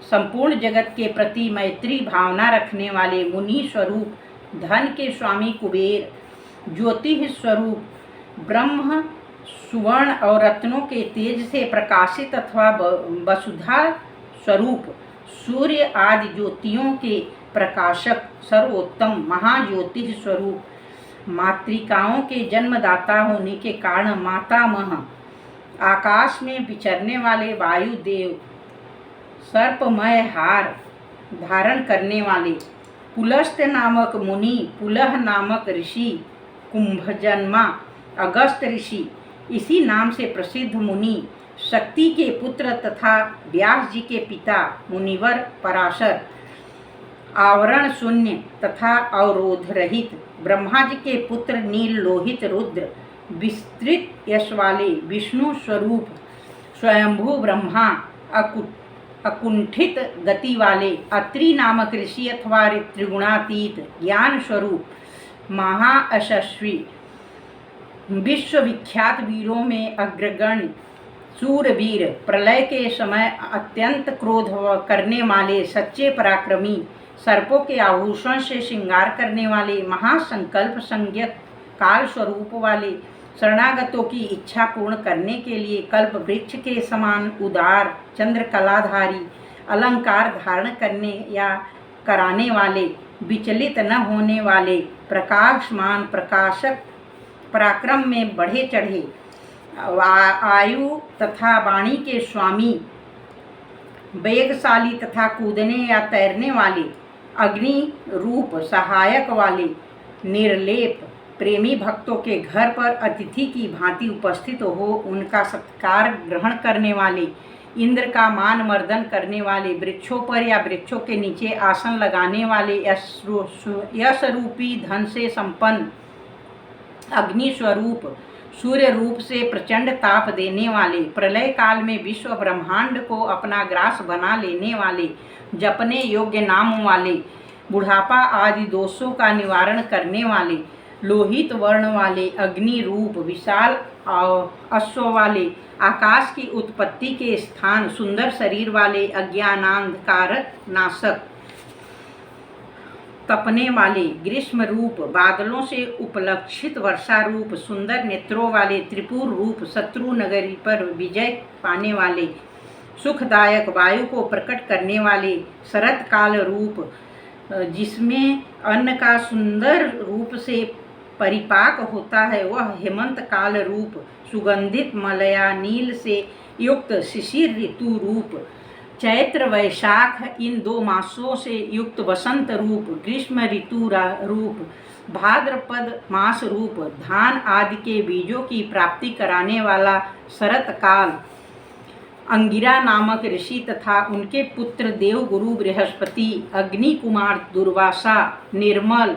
संपूर्ण जगत के प्रति मैत्री भावना रखने वाले, मुनि स्वरूप, धन के स्वामी कुबेर, ज्योतिष स्वरूप, ब्रह्म, सुवर्ण और रत्नों के तेज से प्रकाशित अथवा वसुधा स्वरूप, सूर्य आदि ज्योतियों के प्रकाशक, सर्वोत्तम महाज्योतिष स्वरूप, मातृकाओं के जन्मदाता होने के कारण मातामह, आकाश में विचरने वाले वायुदेव, सर्पमय हार धारण करने वाले, पुलस्त नामक मुनि, पुलह नामक ऋषि, कुंभजन्मा, अगस्त ऋषि, इसी नाम से प्रसिद्ध मुनि, शक्ति के पुत्र तथा व्यास जी के पिता मुनिवर पराशर, आवरण शून्य तथा अवरोध रहित, ब्रह्मा जी के पुत्र नील लोहित रुद्र, विस्तृत यश वाले विष्णु स्वरूप, स्वयंभू ब्रह्मा, अकुंठित गति वाले, अत्रि नामक ऋषि अथवा त्रिगुणातीत, ज्ञान स्वरूप, महायशस्वी, विश्वविख्यात वीरों में अग्रगण्य, सूरवीर, प्रलय के समय अत्यंत क्रोध करने वाले, सच्चे पराक्रमी, सर्पों के आभूषण से श्रृंगार करने वाले, महासंकल्प संज्ञक काल स्वरूप वाले, शरणागतों की इच्छा पूर्ण करने के लिए कल्प वृक्ष के समान उदार, चंद्रकलाधारी, अलंकार धारण करने या कराने वाले, विचलित न होने वाले, प्रकाशमान, प्रकाशक, पराक्रम में बढ़े चढ़े, आयु तथा वाणी के स्वामी, वेगशाली तथा कूदने या तैरने वाले, अग्नि रूप सहायक वाले, निर्लेप, प्रेमी भक्तों के घर पर अतिथि की भांति उपस्थित हो उनका सत्कार ग्रहण करने वाले, इंद्र का मान मर्दन करने वाले, वृक्षों पर या वृक्षों के नीचे आसन लगाने वाले, यश रूपी धन से संपन्न, अग्नि स्वरूप, सूर्य रूप से प्रचंड ताप देने वाले, प्रलय काल में विश्व ब्रह्मांड को अपना ग्रास बना लेने वाले, जपने योग्य नाम वाले, बुढ़ापा आदि दोषों का निवारण करने वाले, लोहित वर्ण वाले, अग्नि रूप, विशाल अश्व वाले, आकाश की उत्पत्ति के स्थान, सुंदर शरीर वाले, अज्ञानांधकारक नाशक, तपने वाले, ग्रीष्म रूप, बादलों से उपलक्षित वर्षा रूप, सुंदर नेत्रों वाले, त्रिपुर रूप, शत्रु नगरी पर विजय पाने वाले, सुखदायक वायु को प्रकट करने वाले, शरत काल रूप, जिसमें अन्न का सुंदर रूप से परिपाक होता है, वह हेमंत काल रूप, सुगंधित मलया नील से युक्त शिशिर ऋतु रूप, चैत्र वैशाख इन 2 मासों से युक्त वसंत रूप, ग्रीष्म ऋतु रूप, भाद्रपद मास रूप, धान आदि के बीजों की प्राप्ति कराने वाला शरत काल, अंगिरा नामक ऋषि तथा उनके पुत्र देवगुरु बृहस्पति, अग्नि कुमार दुर्वासा, निर्मल,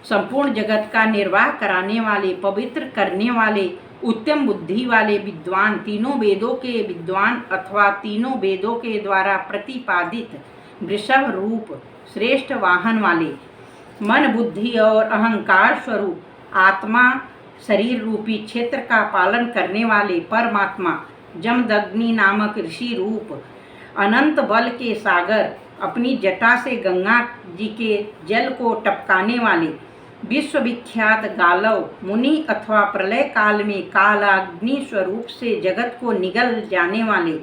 संपूर्ण जगत का निर्वाह कराने वाले, पवित्र करने वाले, उत्तम बुद्धि वाले विद्वान, तीनों वेदों के विद्वान अथवा तीनों वेदों के द्वारा प्रतिपादित, वृषभ रूप, श्रेष्ठ वाहन वाले, मन बुद्धि और अहंकार स्वरूप, आत्मा शरीर रूपी क्षेत्र का पालन करने वाले परमात्मा, जमदग्नि नामक ऋषि रूप अनंत बल के सागर, अपनी जटा से गंगा जी के जल को टपकाने वाले विश्वविख्यात गालव मुनि अथवा प्रलय काल में कालाग्नि स्वरूप से जगत को निगल जाने वाले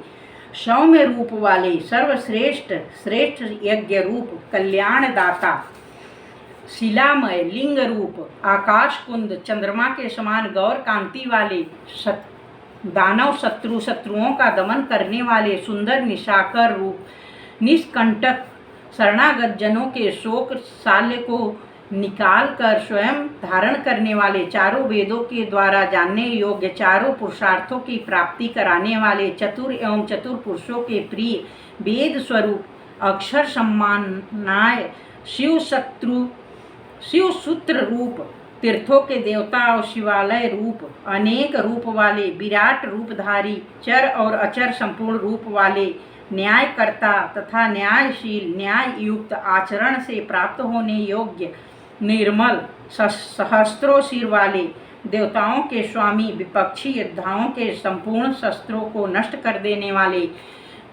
सौम्य रूप वाले सर्वश्रेष्ठ श्रेष्ठ यज्ञ रूप कल्याणदाता, शिलामय लिंग रूप आकाश कुंद चंद्रमा के समान गौर कांति वाले दानव शत्रुओं का दमन करने वाले सुंदर निशाकर रूप निष्कंटक शरणागत जनों के शोक साल्य को निकाल कर स्वयं धारण करने वाले, चारों वेदों के द्वारा जानने योग्य चारों पुरुषार्थों की प्राप्ति कराने वाले, चतुर एवं चतुर पुरुषों के प्रिय वेद स्वरूप अक्षर सम्मानाय शिव सूत्र रूप तीर्थों के देवता और शिवालय रूप अनेक रूप वाले विराट रूपधारी चर और अचर संपूर्ण रूप वाले न्यायकर्ता तथा न्यायशील न्याय युक्त आचरण से प्राप्त होने योग्य निर्मल सहस्त्रों सिर वाले देवताओं के स्वामी, विपक्षी योद्धाओं के संपूर्ण शस्त्रों को नष्ट कर देने वाले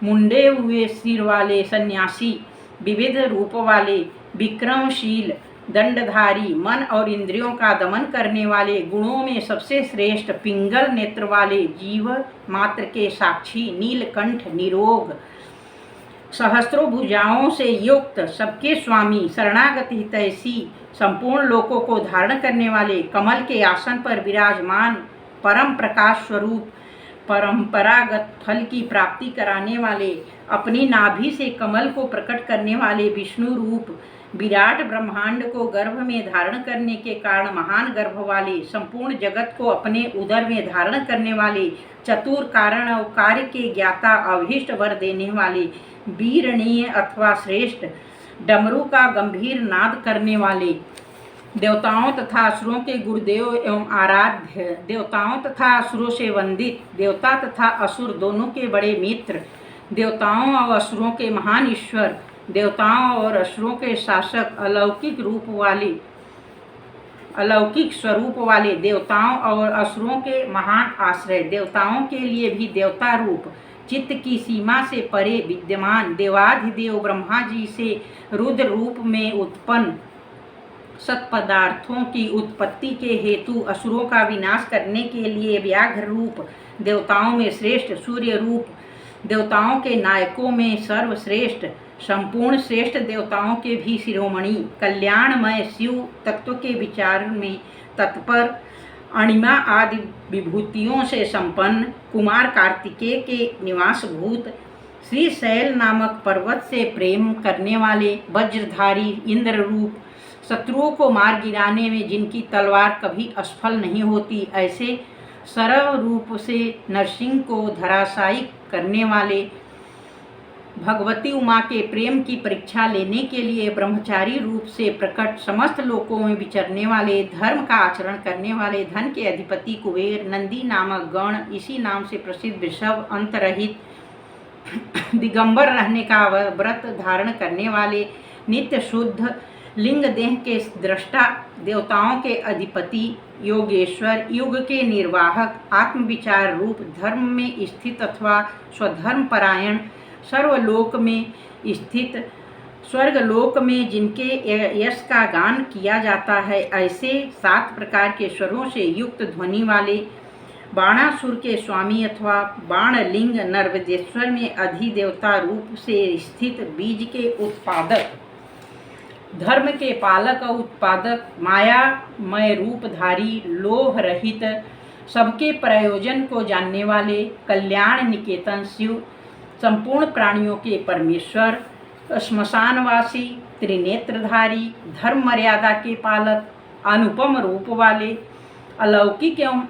मुंडे हुए सिर वाले सन्यासी, विविध रूप वाले विक्रमशील दंडधारी, मन और इंद्रियों का दमन करने वाले, गुणों में सबसे श्रेष्ठ पिंगल नेत्र वाले, जीव मात्र के साक्षी, नीलकंठ निरोग, सहस्त्रों भुजाओं से युक्त, सबके स्वामी, शरणागत हितैषी, संपूर्ण लोकों को धारण करने वाले, कमल के आसन पर विराजमान, परम प्रकाश स्वरूप, परंपरागत फल की प्राप्ति कराने वाले, अपनी नाभि से कमल को प्रकट करने वाले विष्णु रूप, विराट ब्रह्मांड को गर्भ में धारण करने के कारण महान गर्भ वाले, संपूर्ण जगत को अपने उदर में धारण करने वाले, चतुर कारण और कार्य के ज्ञाता, अभीष्ट वर देने वाले, वीरणीय अथवा श्रेष्ठ, डमरू का गंभीर नाद करने वाले, देवताओं तथा असुरों के गुरुदेव एवं आराध्य, देवताओं तथा असुरों से वंदित, देवता तथा असुर दोनों के बड़े मित्र, देवताओं और असुरों के महान ईश्वर, देवताओं और असुरों के शासक, अलौकिक रूप वाले, अलौकिक स्वरूप वाले, देवताओं और असुरों के महान आश्रय, देवताओं के लिए भी देवता रूप, चित्त की सीमा से परे विद्यमान, देवाधिदेव ब्रह्मा जी से रुद्र रूप में उत्पन्न, सत्पदार्थों की उत्पत्ति के हेतु असुरों का विनाश करने के लिए व्याघ्र रूप, देवताओं में श्रेष्ठ सूर्य रूप, देवताओं के नायकों में सर्वश्रेष्ठ, संपूर्ण श्रेष्ठ देवताओं के भी शिरोमणि, कल्याणमय शिव तत्व के विचार में तत्पर, अणिमा आदि विभूतियों से संपन्न, कुमार कार्तिकेय के निवासभूत, श्रीशैल नामक पर्वत से प्रेम करने वाले, वज्रधारी इंद्र रूप, शत्रुओं को मार गिराने में जिनकी तलवार कभी असफल नहीं होती, ऐसे सरव रूप से नरसिंह को धराशायी करने वाले, भगवती उमा के प्रेम की परीक्षा लेने के लिए ब्रह्मचारी रूप से प्रकट, समस्त लोकों में विचरने वाले, धर्म का आचरण करने वाले, धन के अधिपति कुबेर, नंदी नामक गण, इसी नाम से प्रसिद्ध वृषभ, अंतरहित, दिगंबर रहने का व्रत धारण करने वाले, नित्य शुद्ध, लिंग देह के दृष्टा, देवताओं के अधिपति, योगेश्वर, युग के निर्वाहक, आत्मविचार रूप, धर्म में स्थित अथवा स्वधर्म परायण, सर्वलोक में स्थित, स्वर्गलोक में जिनके यश का गान किया जाता है, ऐसे 7 प्रकार के स्वरों से युक्त ध्वनि वाले, बाणासुर के स्वामी अथवा बाणलिंग, नर्वदेश्वर में अधिदेवता रूप से स्थित, बीज के उत्पादक, धर्म के पालक और उत्पादक, मायामय रूपधारी, लोह रहित, सबके प्रयोजन को जानने वाले, कल्याण निकेतन शिव, संपूर्ण प्राणियों के परमेश्वर, श्मशानवासी, त्रिनेत्रधारी, धर्म मर्यादा के पालक, अनुपम रूप वाले, अलौकिक एवं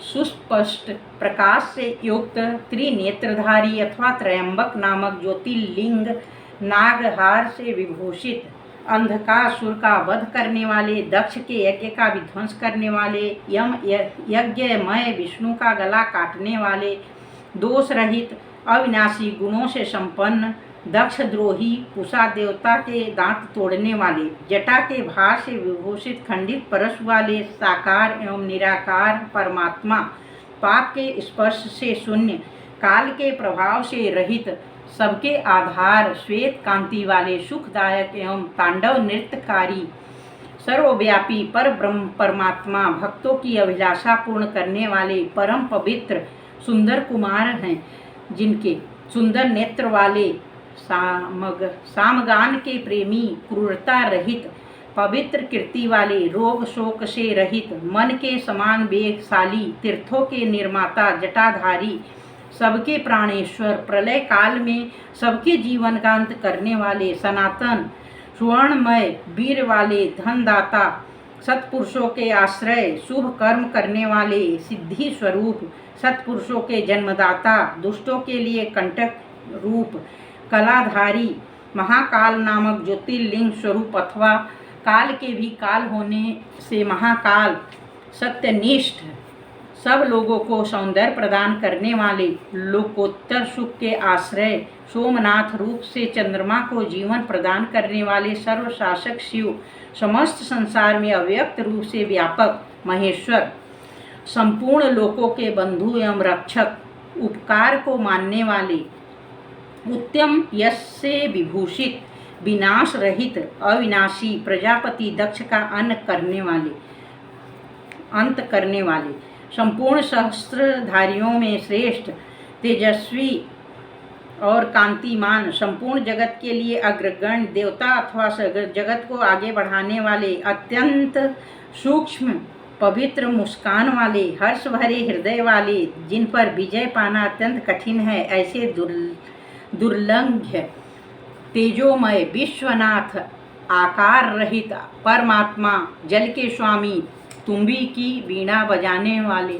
सुस्पष्ट प्रकाश से युक्त, त्रिनेत्रधारी अथवा त्रयंबक नामक ज्योतिर्लिंग, नागहार से विभूषित, अंधकासुर का वध करने वाले, दक्ष के यज्ञ का विध्वंस करने वाले, यम यज्ञमय विष्णु का गला काटने वाले, दोष रहित, अविनाशी गुणों से संपन्न, दक्षद्रोही, पूषा देवता के दांत तोड़ने वाले, जटा के भार से विभूषित खंडित परशु वाले, साकार एवं निराकार परमात्मा, पाप के स्पर्श से शून्य, काल के प्रभाव से रहित, सबके आधार, श्वेत कांति वाले, सुखदायक एवं तांडव नृत्यकारी, सर्वव्यापी पर ब्रह्म परमात्मा, भक्तों की अभिलाषा पूर्ण करने वाले परम पवित्र सुंदर कुमार हैं, जिनके सुंदर नेत्र वाले, सामगान के प्रेमी, क्रूरता रहित, पवित्र कीर्ति वाले, रोग शोक से रहित, मन के समान वेगशाली, तीर्थों के निर्माता, जटाधारी, सबके प्राणेश्वर, प्रलय काल में सबके जीवन का अंत करने वाले, सनातन स्वर्णमय वीर वाले, धनदाता, सत्पुरुषों के आश्रय, शुभ कर्म करने वाले, सिद्धि स्वरूप, सत्पुरुषों के जन्मदाता, दुष्टों के लिए कंटक रूप, कलाधारी, महाकाल नामक ज्योतिर्लिंग स्वरूप अथवा काल के भी काल होने से महाकाल, सत्यनिष्ठ, सब लोगों को सौंदर्य प्रदान करने वाले, लोकोत्तर सुख के आश्रय, सोमनाथ रूप से चंद्रमा को जीवन प्रदान करने वाले, सर्वशासक शिव, समस्त संसार में अव्यक्त रूप से व्यापक महेश्वर, संपूर्ण लोकों के बंधु एवं रक्षक, उपकार को मानने वाले, उत्तम यश से विभूषित, विनाश रहित, अविनाशी, प्रजापति दक्ष का अंत करने वाले, संपूर्ण सहस्त्रधारियों में श्रेष्ठ, तेजस्वी और कांतिमान, संपूर्ण जगत के लिए अग्रगण्य, देवता अथवा जगत को आगे बढ़ाने वाले, अत्यंत सूक्ष्म पवित्र मुस्कान वाले, हर्ष भरे हृदय वाले, जिन पर विजय पाना अत्यंत कठिन है, ऐसे दुर्लंघ्य, तेजोमय, विश्वनाथ, आकार रहित परमात्मा, जल के स्वामी, तुम्बी की वीणा बजाने वाले,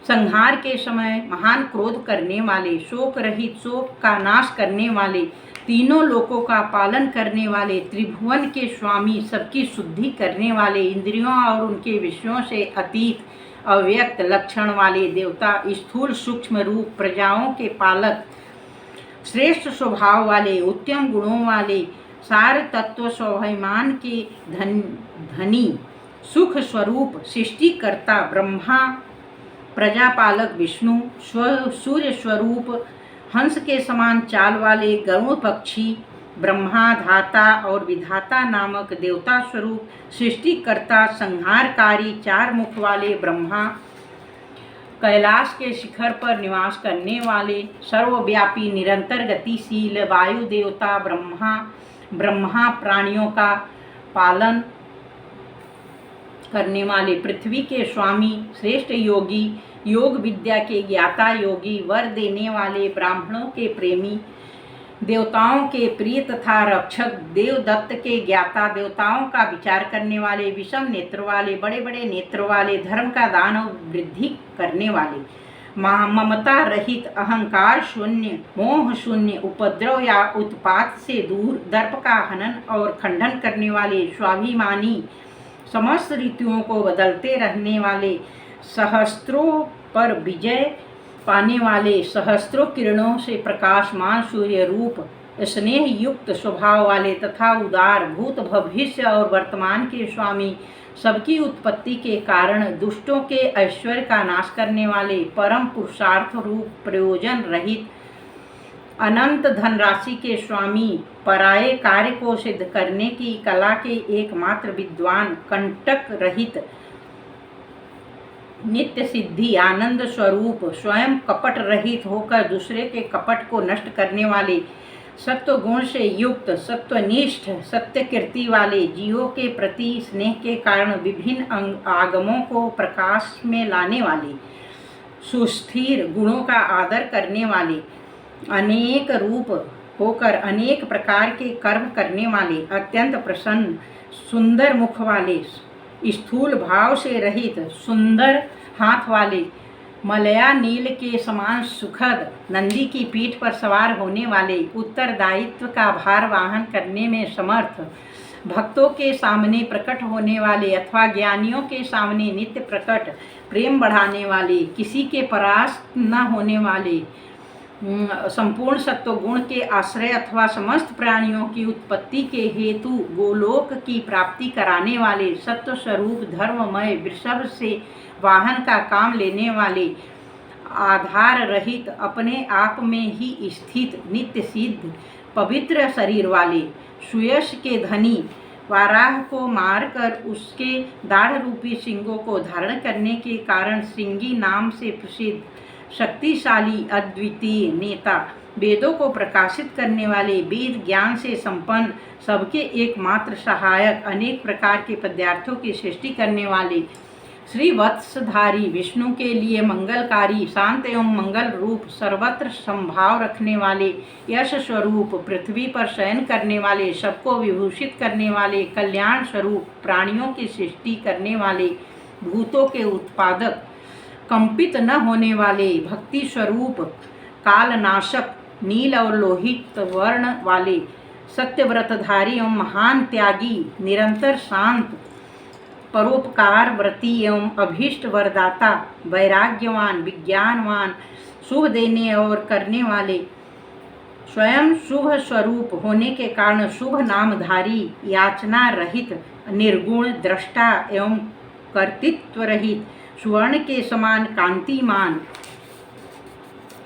संहार के समय महान क्रोध करने वाले, शोक रहित, शोक का नाश करने वाले, तीनों लोकों का पालन करने वाले, त्रिभुवन के स्वामी, सबकी शुद्धि करने वाले, इंद्रियों और उनके विषयों से अतीत, अव्यक्त लक्षण वाले देवता, स्थूल सूक्ष्म रूप, प्रजाओं के पालक, श्रेष्ठ स्वभाव वाले, उत्तम गुणों वाले, सार तत्व स्वाभिमान के धनी, सुख स्वरूप, सृष्टिकर्ता ब्रह्मा, प्रजापालक विष्णु, सूर्य स्वरूप, हंस के समान चाल वाले गरुड़ पक्षी, ब्रह्मा, धाता और विधाता नामक देवता स्वरूप, सृष्टिकर्ता, संहारकारी, चार मुख वाले ब्रह्मा, कैलाश के शिखर पर निवास करने वाले, सर्वव्यापी, निरंतर गतिशील वायु देवता ब्रह्मा, प्राणियों का पालन करने वाले, पृथ्वी के स्वामी, श्रेष्ठ योगी, योग विद्या के ज्ञाता योगी, वर देने वाले, ब्राह्मणों के प्रेमी, देवताओं के प्रिय तथा रक्षक, देवदत्त के ज्ञाता, देवताओं का विचार करने वाले, विषम नेत्र वाले, बड़े बड़े नेत्र वाले, धर्म का दान और वृद्धि करने वाले, ममता रहित, अहंकार शून्य, मोह शून्य, उपद्रव या उत्पात से दूर, दर्प का हनन और खंडन करने वाले, स्वाभिमानी, समस्त ऋतुओं को बदलते रहने वाले, सहस्त्रों पर विजय पाने वाले, सहस्त्रों किरणों से प्रकाशमान सूर्य रूप, स्नेह युक्त स्वभाव वाले तथा उदार, भूत भविष्य और वर्तमान के स्वामी, सबकी उत्पत्ति के कारण, दुष्टों के ऐश्वर्य का नाश करने वाले, परम पुरुषार्थ रूप, प्रयोजन रहित, अनंत धनराशि के स्वामी, पराये कार्य को सिद्ध करने की कला के एकमात्र विद्वान, कंटक रहित, नित्य सिद्धि, आनंद स्वरूप, स्वयं कपट रहित होकर दूसरे के कपट को नष्ट करने वाले, सत्व गुण से युक्त, सत्वनिष्ठ, सत्य कीर्ति वाले, जीवों के प्रति स्नेह के कारण विभिन्न आगमों को प्रकाश में लाने वाले, सुस्थिर गुणों का आदर करने वाले, अनेक रूप होकर अनेक प्रकार के कर्म करने वाले, अत्यंत प्रसन्न, सुंदर मुख वाले, स्थूल भाव से रहित, सुंदर हाथ वाले, मलया नील के समान सुखद, नंदी की पीठ पर सवार होने वाले, उत्तरदायित्व का भार वाहन करने में समर्थ, भक्तों के सामने प्रकट होने वाले अथवा ज्ञानियों के सामने नित्य प्रकट, प्रेम बढ़ाने वाले, किसी के परास्त न होने वाले, संपूर्ण सत्वगुण के आश्रय अथवा समस्त प्राणियों की उत्पत्ति के हेतु गोलोक की प्राप्ति कराने वाले सत्व स्वरूप धर्ममय वृषभ से वाहन का काम लेने वाले आधार रहित अपने आप में ही स्थित नित्य सिद्ध पवित्र शरीर वाले सुयश के धनी वाराह को मारकर उसके दाढ़ रूपी सिंगों को धारण करने के कारण श्रृंगी नाम से प्रसिद्ध शक्तिशाली अद्वितीय नेता, वेदों को प्रकाशित करने वाले, वेद ज्ञान से संपन्न, सबके एकमात्र सहायक, अनेक प्रकार के पदार्थों की सृष्टि करने वाले, श्री वत्सधारी, विष्णु के लिए मंगलकारी, शांत एवं मंगल रूप, सर्वत्र संभाव रखने वाले, यश स्वरूप, पृथ्वी पर शयन करने वाले, सबको विभूषित करने वाले, कल्याण स्वरूप, प्राणियों की सृष्टि करने वाले, भूतों के उत्पादक, कंपित न होने वाले, भक्ति स्वरूप, कालनाशक, नील और लोहित वर्ण वाले, सत्यव्रतधारी एवं महान त्यागी, निरंतर शांत, परोपकार व्रती एवं अभीष्ट वरदाता, वैराग्यवान, विज्ञानवान, शुभ देने और करने वाले, स्वयं शुभ स्वरूप होने के कारण शुभ नामधारी, याचना रहित, निर्गुण, दृष्टा एवं कर्तृत्व रहित, स्वर्ण के समान कांतिमान,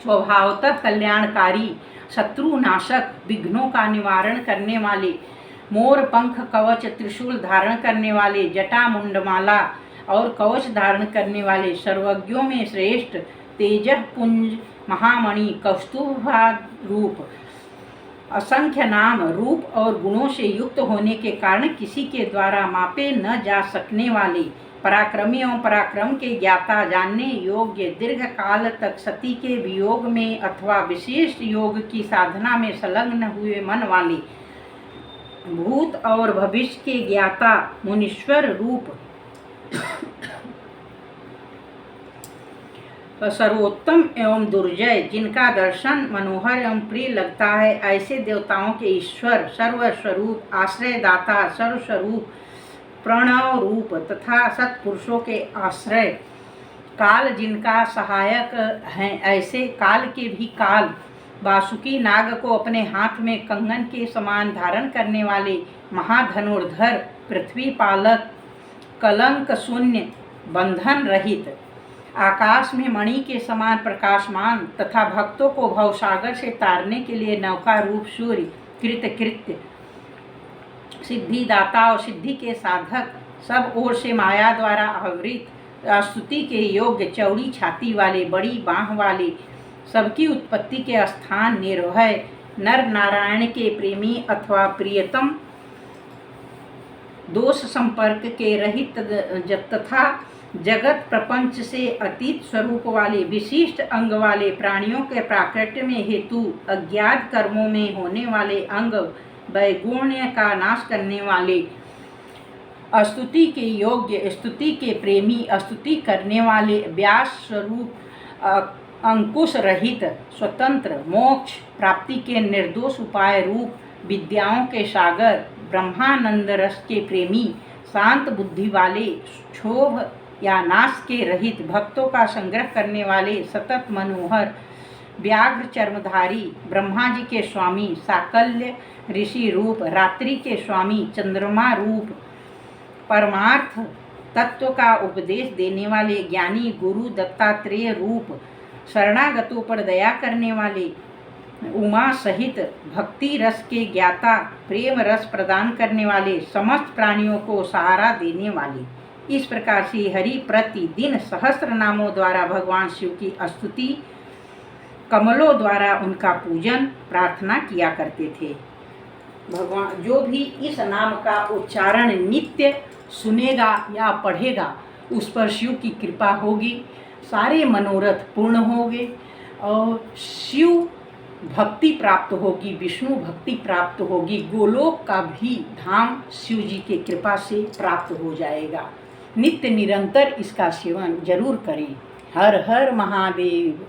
स्वभावतः कल्याणकारी, शत्रुनाशक, विघ्नों का निवारण करने वाले, मोर पंख कवच त्रिशूल धारण करने वाले, जटा मुंडमाला और कवच धारण करने वाले, सर्वज्ञों में श्रेष्ठ, तेजः पुंज, महामणि, कौस्तुभा रूप, असंख्य नाम, रूप और गुणों से युक्त होने के कारण किसी के द्वारा मापे न जा सकने वाले, पराक्रमी एवं पराक्रम के ज्ञाता, जानने योग्य, दीर्घ काल तक सती के वियोग में अथवा विशेष योग की साधना में संलग्न हुए मन वाले, भूत और भविष्य के ज्ञाता, मुनीश्वर रूप, सर्वोत्तम एवं दुर्जय, जिनका दर्शन मनोहर एवं प्रिय लगता है, ऐसे देवताओं के ईश्वर, सर्वस्वरूप, आश्रयदाता, सर्वस्वरूप, प्रणव रूप तथा सत्पुरुषों के आश्रय, काल जिनका सहायक हैं, ऐसे काल के भी काल, वासुकी नाग को अपने हाथ में कंगन के समान धारण करने वाले, महाधनुर्धर, पृथ्वी पालक, कलंक शून्य, बंधन रहित, आकाश में मणि के समान प्रकाशमान तथा भक्तों को भवसागर से तारने के लिए नौका रूप सूर्य, कृतकृत्य, सिद्धिदाता और सिद्धि के साधक, सब ओर से माया द्वारा आवृत, स्तुति के योग्य, चौड़ी छाती वाले, बड़ी बाँह वाले, सबकी उत्पत्ति के स्थान, निर्भय, नर नारायण के प्रेमी अथवा प्रियतम, दोष संपर्क के रहित तथा जगत प्रपंच से अतीत स्वरूप वाले, विशिष्ट अंग वाले, प्राणियों के प्राकट्य में हेतु, अज्ञात कर्मों में होने वाले अंग, वैगुण्य का नाश करने वाले, स्तुति के योग्य, स्तुति के प्रेमी, स्तुति करने वाले, व्यास स्वरूप, अंकुश रहित, स्वतंत्र, मोक्ष प्राप्ति के निर्दोष उपाय रूप, विद्याओं के सागर, ब्रह्मानंद रस के प्रेमी, शांत बुद्धि वाले, क्षोभ या नाश के रहित, भक्तों का संग्रह करने वाले, सतत मनोहर, व्याघ्र चर्मधारी, ब्रह्मा जी के स्वामी, साकल्य ऋषि रूप, रात्रि के स्वामी, चंद्रमा रूप, परमार्थ तत्व का उपदेश देने वाले, ज्ञानी गुरु दत्तात्रेय रूप, शरणागतों पर दया करने वाले, उमा सहित भक्ति रस के ज्ञाता, प्रेम रस प्रदान करने वाले, समस्त प्राणियों को सहारा देने वाले। इस प्रकार से हरि प्रतिदिन सहस्त्र नामों द्वारा भगवान शिव की स्तुति, कमलों द्वारा उनका पूजन प्रार्थना किया करते थे। भगवान जो भी इस नाम का उच्चारण नित्य सुनेगा या पढ़ेगा, उस पर शिव की कृपा होगी, सारे मनोरथ पूर्ण होंगे और शिव भक्ति प्राप्त होगी, विष्णु भक्ति प्राप्त होगी, गोलोक का भी धाम शिव जी के कृपा से प्राप्त हो जाएगा। नित्य निरंतर इसका सेवन जरूर करें। हर हर महादेव।